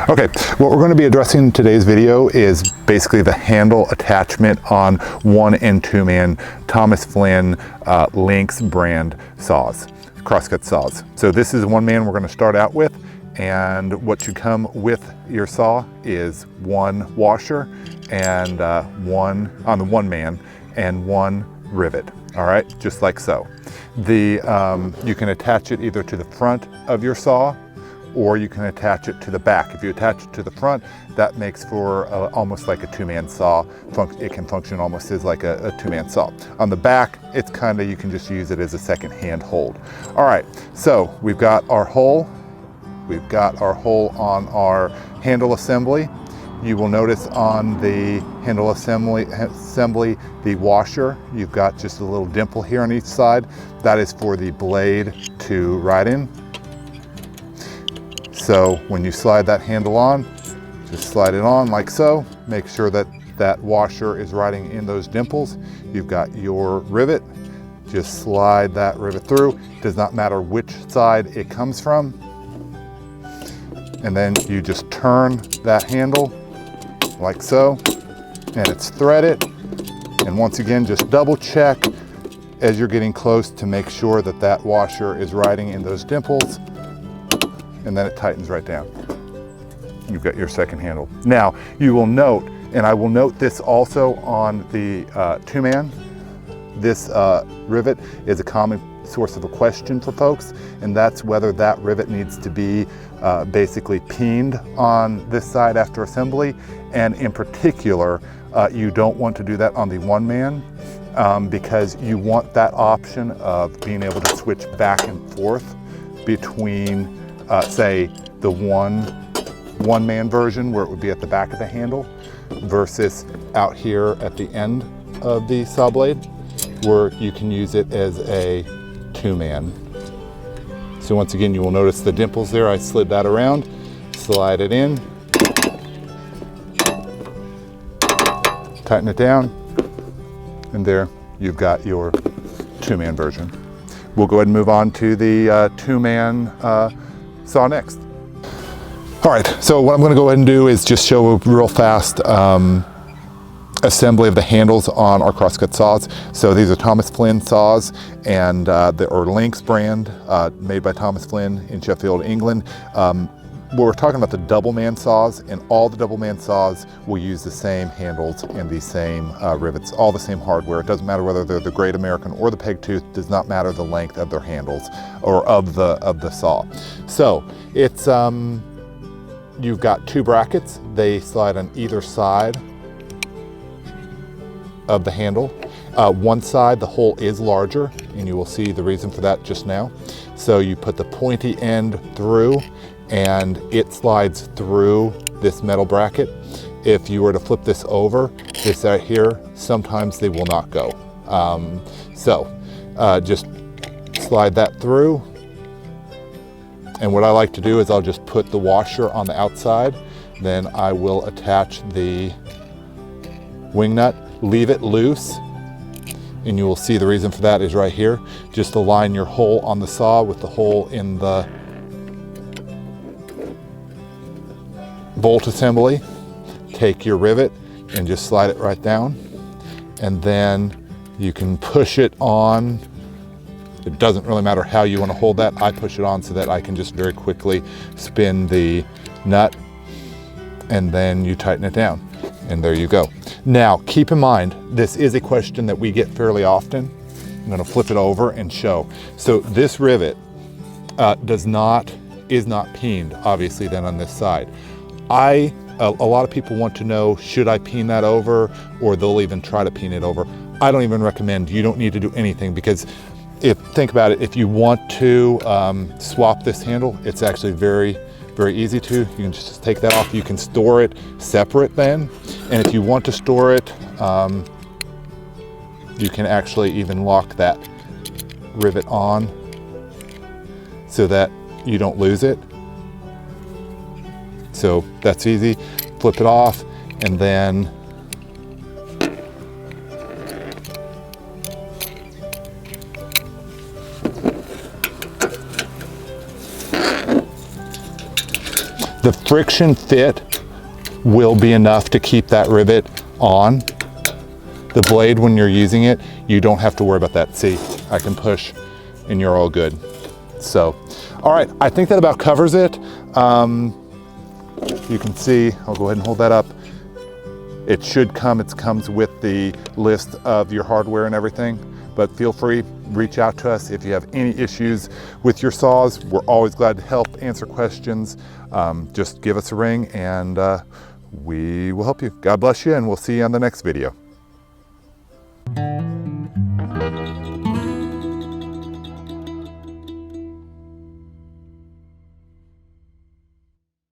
Okay, what we're going to be addressing in today's video is basically the handle attachment on 1 and 2 man Thomas Flynn Lynx brand saws, crosscut saws. So this is 1 man we're going to start out with, and what should come with your saw is 1 washer and one on the 1 man and 1 rivet. All right, just like so. You can attach it either to the front of your saw, or you can attach it to the back. If you attach it to the front, that makes for almost like a 2-man saw. It can function almost as like a 2-man saw. On the back, it's kind of, you can just use it as a second hand hold. All right, so we've got our hole. We've got our hole on our handle assembly. You will notice on the handle assembly, the washer, you've got just a little dimple here on each side. That is for the blade to ride in. So when you slide that handle on, just slide it on like so. Make sure that that washer is riding in those dimples. You've got your rivet. Just slide that rivet through. It does not matter which side it comes from. And then you just turn that handle like so, and it's threaded. And once again, just double check as you're getting close to make sure that that washer is riding in those dimples. And then it tightens right down. You've got your second handle. Now, you will note, and I will note this also on the 2-man, this rivet is a common source of a question for folks, and that's whether that rivet needs to be basically peened on this side after assembly. And in particular, you don't want to do that on the 1-man because you want that option of being able to switch back and forth between say the one-man version where it would be at the back of the handle versus out here at the end of the saw blade where you can use it as a 2-man. So once again, you will notice the dimples there. I slid that around, slide it in, tighten it down, and there you've got your 2-man version. We'll go ahead and move on to the 2-man saw next. All right, so what I'm going to go ahead and do is just show a real fast assembly of the handles on our crosscut saws. So these are Thomas Flynn saws, and or Lynx brand, made by Thomas Flynn in Sheffield, England. We're talking about the double-man saws, and all the double-man saws will use the same handles and the same rivets, all the same hardware. It doesn't matter whether they're the Great American or the peg tooth. It does not matter the length of their handles or of the saw. So it's you've got 2 brackets. They slide on either side of the handle. One side, the hole is larger, and you will see the reason for that just now. So you put the pointy end through, and it slides through this metal bracket. If you were to flip this over, this right here, sometimes they will not go. Just slide that through. And what I like to do is I'll just put the washer on the outside, then I will attach the wing nut, leave it loose, and you will see the reason for that is right here. Just align your hole on the saw with the hole in the bolt assembly. Take your rivet and just slide it right down, and then you can push it on. It doesn't really matter how you want to hold that. I push it on so that I can just very quickly spin the nut, and then you tighten it down, and there you go. Now, keep in mind, this is a question that we get fairly often. I'm going to flip it over and show. So this rivet is not peened, obviously, then on this side. A lot of people want to know, should I peen that over, or they'll even try to peen it over. I don't even recommend. You don't need to do anything, because think about it, if you want to swap this handle, it's actually very, very easy to. You can just take that off. You can store it separate then. And if you want to store it, you can actually even lock that rivet on so that you don't lose it. So that's easy. Flip it off, and then The friction fit will be enough to keep that rivet on the blade when you're using it. You don't have to worry about that. See, I can push and you're all good. So, all right, I think that about covers it. You can see, I'll go ahead and hold that up. It should come, it comes with the list of your hardware and everything, but feel free, reach out to us if you have any issues with your saws. We're always glad to help answer questions. Just give us a ring and we will help you. God bless you, and we'll see you on the next video.